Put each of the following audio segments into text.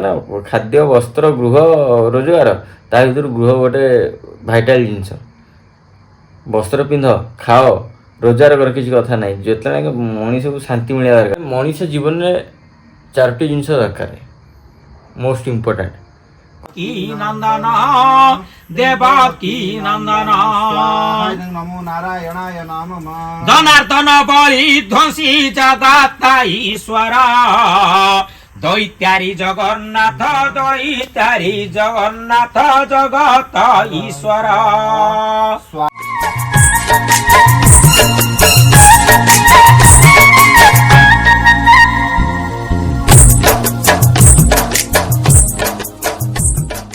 ना खाद्य वस्त्र गृह रोजगार ता भर गृह गोटे भाइटाल जिनस वस्त्र पिंध खाओ रोजगार कर किसी कथा ना जो मनीष को शांति मिलवा दरकार मनीष जीवन में चारोटी जिन दरकार मोस्ट इम्पोर्टाट की नंदन देवकी नंदन नमो नारायणाय नमः धनार्दन बलि ध्वंसी जगत ईश्वर दैत्यारी जगन्नाथ जगत ईश्वर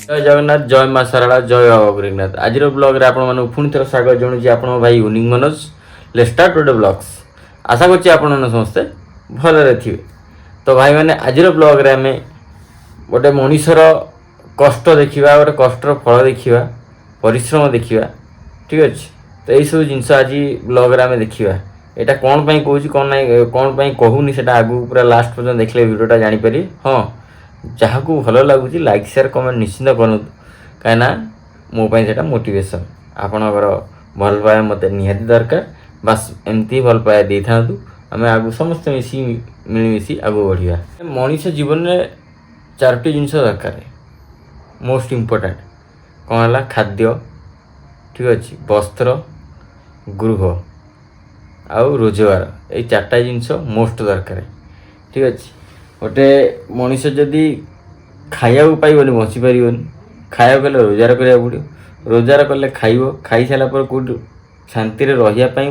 जय जगन्नाथ जय माँ सारा जय बाबा गोरखनाथ आज ब्लॉग रे आपण पुणी थर स्वागत जनाऊँ आपण भाई unique Manoj let's start today blogs आशा करछि आपण समस्ते भलरे थिबे। तो भाई मैंने आज ब्लॉग रे आमे गोटे मनीषर कष्ट देखा गोटे कष्टर फल देखा परिश्रम देखा ठीक अच्छे। तो यही सब जिनस आज ब्लॉग रे आमे देखा यहाँ कौन पाई कहूँ कौन ना कौन पाई कहूनी से आगू पूरा लास्ट पर्यटन देखले वीडियोटा जानीपारे। हाँ जहाँ को भल लगुच लाइक शेयर कमेंट निश्चिंत करूँ कहीं मोपाई से मोटिवेशन आपणकर भल पाए मत निहाती दरकार बास एमती भल पाए दे था आम आगू समस्त मिसी मिलमिशी आगू बढ़िया मनीष जीवन में चारोटी जिन दरकार मोस्ट इम्पोर्टाट कौन है खाद्य ठीक अच्छे वस्त्र गृह आउ रोजगार ये चार्टा जिनस मोस्ट दरकार ठीक अच्छे। गोटे मनीष जदि खाया पाइबनी बची पार खाया कले रोजगार करा पड़ो रोजगार कले खाई सारा कौट शांति रही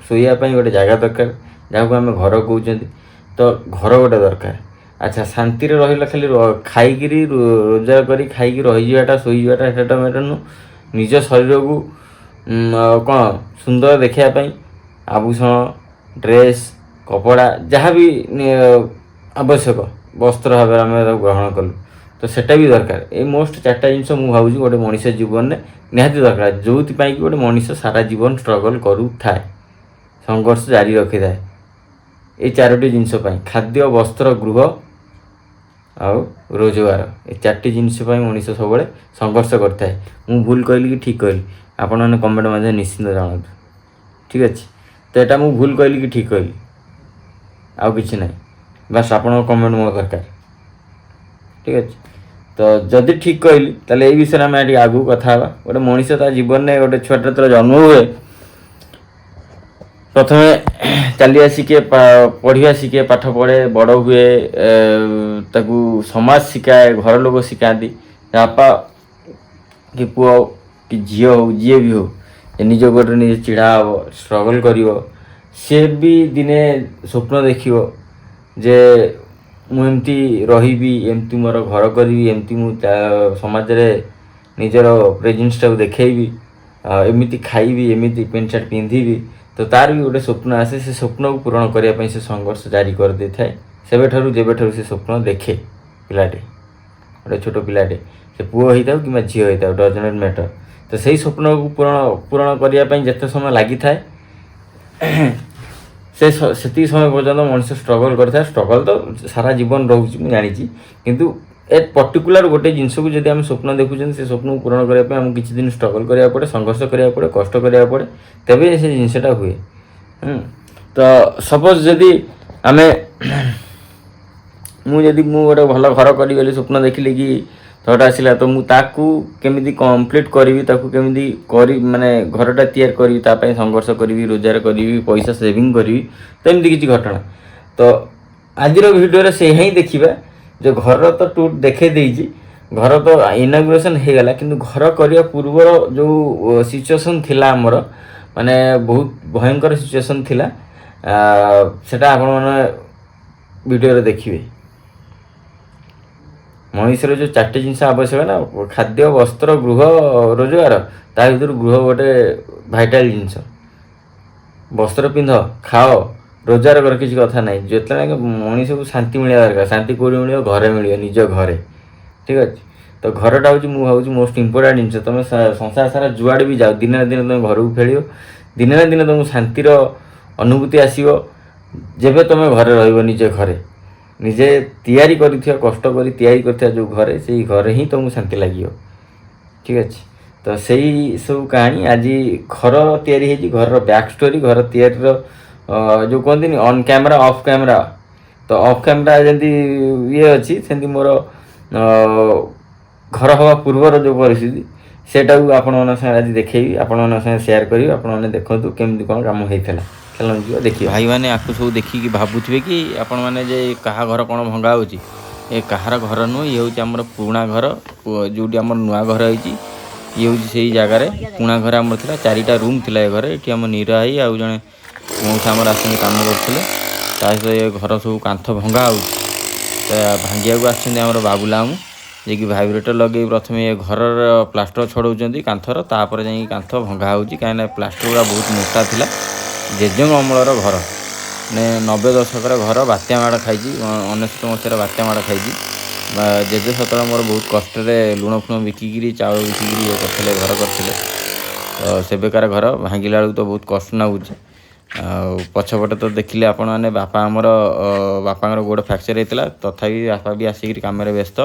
शोवाई गोटे जगह दरकार जहाँ को आम घर कहते तो घर गोटे दरकार। अच्छा शांति रहा खाली खाई रोजगार कर खाई रहीजाटा शोईजाटा मेटर निज शरीर को कौन सुंदर देखापी आभूषण ड्रेस कपड़ा जहाँ भी आवश्यक वस्त्र भाव आम ग्रहण कलु तो सेटा भी दरकार ये मोस्ट चार्टा जिनस मुझे भावुँ गोटे मनीष जीवन में निहाती दरकार जो कि गोटे मनीष सारा जीवन स्ट्रगल करू थाए संघर्ष जारी रखी थाए ये चारोटी जिनस खाद्य वस्त्र गृह आउ रोजगार ये चारोटी जिनस मनीष सब संघर्ष करता है। मुझे भूल कहली कि ठीक कहली आपने कमेंट मध्य निश्चिंत जनातु ठीक अच्छे। तो यहाँ मुझे भूल कहली कि ठीक कहली आउ कि ना बस आपण कमेंट मो दरकार ठीक अच्छे। तो जदि ठीक कहली ताले ये विषय में आगे आगू कथा गोटे मनीष ता जीवन में गोटे छुआटे जो जन्म हुए प्रथम चली आसिके पढ़ा शिखे पाठ पढ़े बड़ हुए ताकू समाज शिखाए घर लोग शिखाती बापा कि पुओ कि झी हो जी भी हो निज गोटे निजे चिड़ा हे स्ट्रगल कर सी भी दिने स्वप्न देख जे मुझे रही एमती मोर घर करी एमती मु समाज रे निजर प्रेजेंसटा देखी एमती खाइबी एमती पेंट सार्ट पिंधि तो तार भी गोटे स्वप्न आसे से स्वप्न को पूरण करने से संघर्ष जारी कर दे थाए जेबे से स्वप्न देखे पिलाटे गोटे छोट पिलाटे से पुओ होता कि झी होता डज नॉट मैटर तो सही स्वप्न को पूरण करने जिते समय लगी थाए से समय पर्यटन मनीष स्ट्रगल करता है। स्ट्रगल तो सारा जीवन रोचे मुझे जानी किंतु ए पर्टिकुलर गोटे जिनस को जब आम स्वप्न देखुं से स्वप्न को पूरण करने आम किसी दिन स्ट्रगल करा पड़े संघर्ष करा पड़े कष्ट करा पड़े तेज से जिनसा हुए। तो सपोज जदि आम मुझे गोटे भल घर करी स्वप्न देखिली कि थट आसला तो मुझे कंप्लीट करी केमी करी माने घरटा तैयार करी संघर्ष करी रोजगार करी पैसा सेविंग करी तो एमती किसी घटना। तो आज वीडियो से ही देखा जो घर तो टूर देखे देजी घर तो इनागुरेसन हो गला कि घर करने पूर्वर जो सिचुएसन थिला आमर माने बहुत भयंकर सिचुएसन थिला सेटा आपण माने वीडियो देखिए। मनीष जो चार्टे जिनस आवश्यक ना खाद्य वस्त्र गृह रोजगार ता भर गृह गोटे भाइटाल जिनस वस्त्र पिंध खाओ रोजगार कर किसी कथा ना जो मनीष को शांति मिलवा दरकार शांति कौन मिल घरे मिल निज घरे ठीक अच्छे। तो घरटा हूँ मुझे भावुँ मोस्ट इम्पोर्टाट जिन तुम संसार सारा जुआड़े भी जाओ दिने ना दिन तुम घर को फेल दिने ना दिन तुमको शांतिर अनुभूति आसो जेबे तुम घरे रहिबो निजे घरे ନିଜେ ତିଆରି କରିଥିବା କଷ୍ଟ କରି ତିଆରି କରିଥିବା ଯେଉଁ ଘରେ ସେଇ ଘରେ ହିଁ ତୁମକୁ ଶାନ୍ତି ଲାଗିବ। ଠିକ୍ ଅଛି, ତ ସେଇ ସବୁ କାହାଣୀ ଆଜି ଘର ତିଆରି ହେଇଛି, ଘରର ବ୍ୟାକ୍ ଷ୍ଟୋରି, ଘର ତିଆରିର ଯେଉଁ କୁହନ୍ତିନି ଅନ୍ କ୍ୟାମେରା ଅଫ୍ କ୍ୟାମେରା, ତ ଅଫ୍ କ୍ୟାମେରା ଯେମିତି ଇଏ ଅଛି ସେମିତି ମୋର ଘର ହେବା ପୂର୍ବର ଯେଉଁ ପରିସ୍ଥିତି ସେଇଟାକୁ ଆପଣମାନଙ୍କ ସାଙ୍ଗରେ ଆଜି ଦେଖେଇବି, ଆପଣମାନଙ୍କ ସାଙ୍ଗେ ସେୟାର କରିବି। ଆପଣମାନେ ଦେଖନ୍ତୁ କେମିତି କ'ଣ କାମ ହେଇଥିଲା। ଚାଲନ୍ତୁ ଯିବା ଦେଖିବା। ଭାଇମାନେ ଆକୁ ସବୁ ଦେଖିକି ଭାବୁଥିବେ କି ଆପଣମାନେ ଯେ କାହା ଘର କ'ଣ ଭଙ୍ଗା ହେଉଛି, ଏ କାହାର ଘର ନୁହେଁ, ଇଏ ହେଉଛି ଆମର ପୁରୁଣା ଘର, ଯେଉଁଠି ଆମର ନୂଆ ଘର ହେଇଛି। ଇଏ ହେଉଛି ସେଇ ଜାଗାରେ ପୁରୁଣା ଘର ଆମର ଥିଲା, 4ଟା ରୁମ୍ ଥିଲା ଏ ଘରେ। ଏଠି ଆମ ନୀରା ଭାଇ ଆଉ ଜଣେ ମଉସା ଆମର ଆସିକି କାମ କରୁଥିଲେ। ତା ସହିତ ଏ ଘର ସବୁ କାନ୍ଥ ଭଙ୍ଗା ହେଉଛି, ତ ଭାଙ୍ଗିବାକୁ ଆସିଛନ୍ତି ଆମର ବାବୁଲା ମାମୁଁ, ଯିଏକି ଭାଇବ୍ରେଟର ଲଗେଇ ପ୍ରଥମେ ଏ ଘରର ପ୍ଲାଷ୍ଟର ଛଡ଼ଉଛନ୍ତି କାନ୍ଥର, ତାପରେ ଯାଇକି କାନ୍ଥ ଭଙ୍ଗା ହେଉଛି। କାହିଁକିନା ପ୍ଲାଷ୍ଟର ଗୁଡ଼ା ବହୁତ ମୋଟା ଥିଲା। ଜେଜେଙ୍କ ଅମଳର ଘର, ମାନେ 90 ଦଶକର ଘର, ବାତ୍ୟା ମାଡ଼ ଖାଇଛି, 99 ମସିହାର ବାତ୍ୟା ମାଡ଼ ଖାଇଛି। ଜେଜେ ସେତେବେଳେ ମୋର ବହୁତ କଷ୍ଟରେ ଲୁଣ ଫୁଣ ବିକିକିରି ଚାଉଳ ବିକିକିରି ଇଏ କରିଥିଲେ, ଘର କରିଥିଲେ। ତ ସେବେକାର ଘର ଭାଙ୍ଗିଲା ବେଳକୁ ତ ବହୁତ କଷ୍ଟ ଲାଗୁଛି। ଆଉ ପଛପଟେ ତ ଦେଖିଲେ ଆପଣମାନେ ବାପା ଆମର ବାପାଙ୍କର ଗୋଡ଼ ଫ୍ରାକ୍ଚର ହେଇଥିଲା, ତଥାପି ବାପା ବି ଆସିକିରି କାମରେ ବ୍ୟସ୍ତ,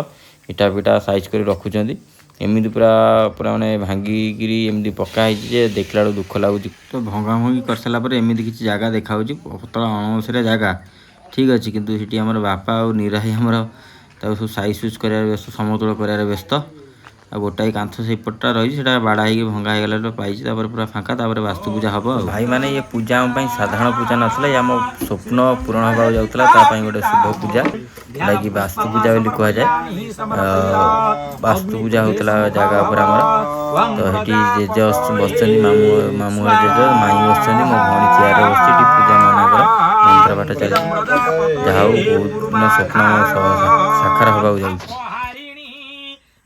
ଇଟା ପିଟା ସାଇଜ୍ କରି ରଖୁଛନ୍ତି। ଏମିତି ପୁରା ମାନେ ଭାଙ୍ଗିକିରି ଏମିତି ପକ୍କା ହେଇଛି ଯେ ଦେଖିଲା ବେଳକୁ ଦୁଃଖ ଲାଗୁଛି। ତ ଭଙ୍ଗାଭଙ୍ଗି କରିସାରିଲା ପରେ ଏମିତି କିଛି ଜାଗା ଦେଖାହେଉଛି, ପତଳା ଅଣଓସାରିଆ ଜାଗା, ଠିକ୍ ଅଛି। କିନ୍ତୁ ସେଠି ଆମର ବାପା ଆଉ ନୀରା ଭାଇ ଆମର ତାକୁ ସବୁ ସାଇଜ୍ ସୁଇଜ୍ କରିବାରେ ବ୍ୟସ୍ତ, ସମତଳ କରିବାରେ ବ୍ୟସ୍ତ। ଆଉ ଗୋଟାଏ କାନ୍ଥ ସେଇପଟଟା ରହିଛି, ସେଇଟା ବାଡ଼ା ହେଇକି ଭଙ୍ଗା ହେଇଗଲା ପାଇଛି, ତାପରେ ପୁରା ଫାଙ୍କା, ତାପରେ ବାସ୍ତୁ ପୂଜା ହେବ। ଆଉ ଭାଇମାନେ ଇଏ ପୂଜା ଆମ ପାଇଁ ସାଧାରଣ ପୂଜା ନଥିଲା, ଇଏ ଆମ ସ୍ୱପ୍ନ ପୂରଣ ହେବାକୁ ଯାଉଥିଲା, ତା ପାଇଁ ଗୋଟେ ଶୁଭ ପୂଜା, ଯେଉଁଟାକି ବାସ୍ତୁ ପୂଜା ବୋଲି କୁହାଯାଏ। ବାସ୍ତୁ ପୂଜା ହେଉଥିଲା ଜାଗା ଉପରେ ଆମର। ତ ସେଠି ଜେଜେ ବସିଛନ୍ତି, ମାମୁଁ ଜେଜେ, ମାଇଁ ବସିଛନ୍ତି, ମୋ ଭଉଣୀ ଚେୟାରରେ ବସିଛି, ଏଠି ପୂଜା ନନାଙ୍କର ମନ୍ତ୍ର ପାଠ ଚାଲିଛି। ଯାହା ହଉ ବହୁତ ଦିନ ସ୍ୱପ୍ନ ସାକାର ହେବାକୁ ଯାଉଛି।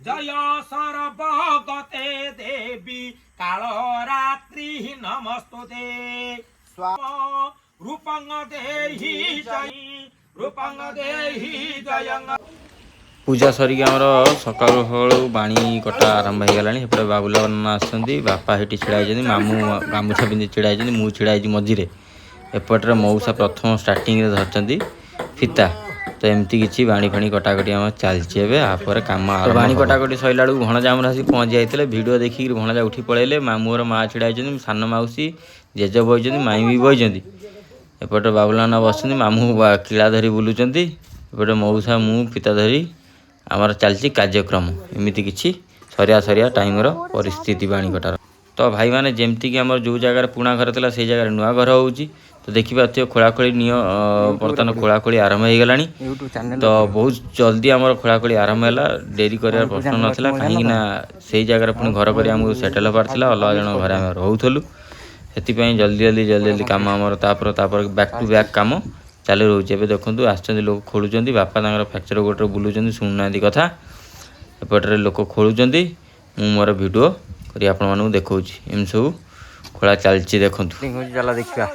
ଜୟ ସର୍ବଗତେ ଦେବୀ କାଳ ରାତ୍ରି ନମସ୍ତୁତେ ରୂପଙ୍ଗ ଦେହି ଜୟ। ପୂଜା ସରିକି ଆମର ସକାଳୁ ବାଣୀ କଟା ଆରମ୍ଭ ହେଇଗଲାଣି। ସେପଟେ ବାବୁଲା ନନା ଆସୁଛନ୍ତି, ବାପା ସେଠି ଛିଡ଼ା ହେଇଛନ୍ତି, ମାମୁଁ ଗାମୁଛା ପିନ୍ଧି ଛିଡ଼ା ହେଇଛନ୍ତି, ମୁଁ ଛିଡ଼ା ହେଇଛି ମଝିରେ। ଏପଟରେ ମଉସା ପ୍ରଥମ ଷ୍ଟାର୍ଟିଂରେ ଧରିଛନ୍ତି ଫିତା। ତ ଏମିତି କିଛି ବାଣି ଫାଣି କଟାକଟି ଆମର ଚାଲିଛି ଏବେ। ଆପରେ କାମ ବାଣି କଟାକଟି ସରିଲା ବେଳକୁ ଭଣଜା ଆମର ଆସିକି ପହଞ୍ଚି ଯାଇଥିଲେ। ଭିଡ଼ିଓ ଦେଖିକି ଭଣଜା ଉଠି ପଳେଇଲେ। ମାମୁଁର ମାଆ ଛିଡ଼ା ହେଇଛନ୍ତି, ସାନ ମାଉସୀ, ଜେଜେ ବଇଛନ୍ତି, ମାଇଁ ବି ବଇଛନ୍ତି। ଏପଟେ ବାବୁଲା ନନା ବସିଛନ୍ତି, ମାମୁଁ କିଳା ଧରି ବୁଲୁଛନ୍ତି। ଏପଟେ ମଉସା ମୁଁ ଫିତା ଧରି ଆମର ଚାଲିଛି କାର୍ଯ୍ୟକ୍ରମ। ଏମିତି କିଛି ସରିଆ ଟାଇମ୍ର ପରିସ୍ଥିତି ବାଣି କଟାର। ତ ଭାଇମାନେ ଯେମିତିକି ଆମର ଯେଉଁ ଜାଗାରେ ପୁରୁଣା ଘର ଥିଲା ସେଇ ଜାଗାରେ ନୂଆ ଘର ହେଉଛି। ତ ଦେଖିପାରୁଥିବେ ଖୋଳାଖୋଳି ବର୍ତ୍ତମାନ ଖୋଳାଖୋଳି ଆରମ୍ଭ ହେଇଗଲାଣି। ତ ବହୁତ ଜଲ୍ଦି ଆମର ଖୋଳାଖୋଳି ଆରମ୍ଭ ହେଲା, ଡେରି କରିବାର ପ୍ରଶ୍ନ ନଥିଲା। କାହିଁକିନା ସେଇ ଜାଗାରେ ପୁଣି ଘର କରି ଆମକୁ ସେଟେଲ୍ ହେବାର ଥିଲା, ଅଲଗା ଜଣଙ୍କ ଘରେ ଆମେ ରହୁଥିଲୁ। ସେଥିପାଇଁ ଜଲ୍ଦି କାମ ଆମର ତାପରେ ବ୍ୟାକ୍ ଟୁ ବ୍ୟାକ୍ କାମ ଚାଲୁ ରହୁଛି। ଏବେ ଦେଖନ୍ତୁ ଆସିଛନ୍ତି ଲୋକ ଖୋଳୁଛନ୍ତି, ବାପା ତାଙ୍କର ଫ୍ରାକ୍ଚର ଗୋଡ଼ରେ ବୁଲୁଛନ୍ତି, ଶୁଣୁନାହାନ୍ତି କଥା। ଏପଟରେ ଲୋକ ଖୋଳୁଛନ୍ତି, ମୁଁ ମୋର ଭିଡ଼ିଓ କରି ଆପଣମାନଙ୍କୁ ଦେଖାଉଛି। ଏମିତି ସବୁ ଖୋଳା ଚାଲିଛି, ଦେଖନ୍ତୁ। ଚାଲ ଦେଖିବା।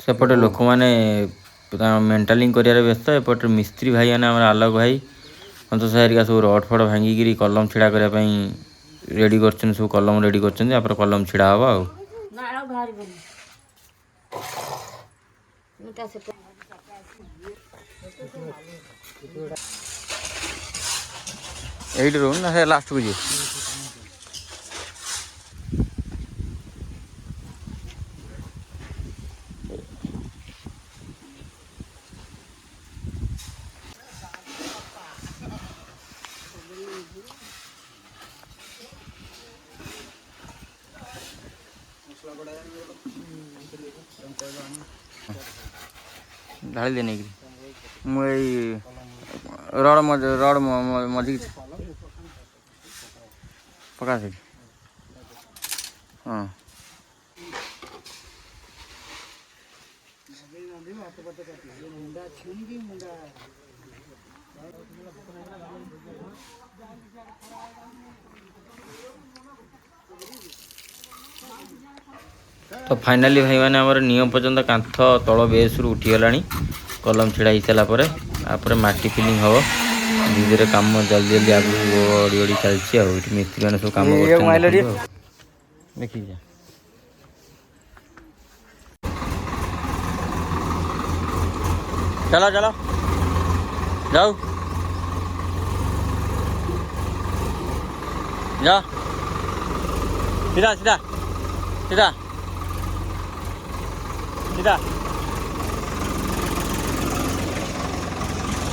ସେପଟେ ଲୋକମାନେ ମେଣ୍ଟାଲିଂ କରିବାରେ ବ୍ୟସ୍ତ। ଏପଟେ ମିସ୍ତ୍ରୀ ଭାଇମାନେ ଆମର ଆଲୋକ ଭାଇ, ସନ୍ତୋଷ ହେରିକା ସବୁ ରଡ଼ ଫଡ଼ ଭାଙ୍ଗିକିରି କଲମ ଛିଡ଼ା କରିବା ପାଇଁ ରେଡ଼ି କରିଛନ୍ତି, ସବୁ କଲମ ରେଡ଼ି କରିଛନ୍ତି। ତାପରେ କଲମ ଛିଡ଼ା ହେବ। ଆଉ ଏଇଠି ରହୁନ ନା, ସେ ଲାଷ୍ଟକୁ ଯିବେ। ढाली देने की मुझे रड मझी पका से हाँ तो फाइनाली भाई मैंने आमर नियम पर्यंत कांथ तल बेस रु उठीगला कलम छिड़ा हो सारापर आ तापर माटी फिलिंग हम धीरे धीरे काम जल्दी जल्दी आगे ओडी ओडी चलती आउ मिस्त्री मैंने सब काम देखी चलो चलो जाओ जा सीधा सीधा सीधा सीधा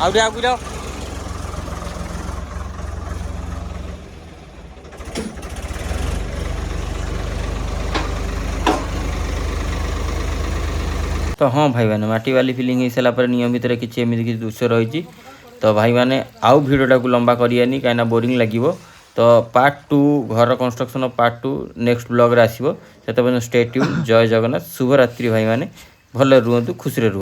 आउ आगू जाओ तो हाँ भाई मैंने माटी वाली फिलिंग हो सारापर नियम भितर किसी एमती किसी दृश्य रही तो भाई मैंने आउ भिडियोटा को लंबा करियानी कहीं बोरिंग लगे तो पार्ट 2 घर कंस्ट्रक्शन पार्ट 2 नेक्स्ट ब्लॉग रे आसीबो से स्टे ट्यून जय जगन्नाथ शुभ रात्रि भाई मैंने भले रुहतु खुशी रुहतु।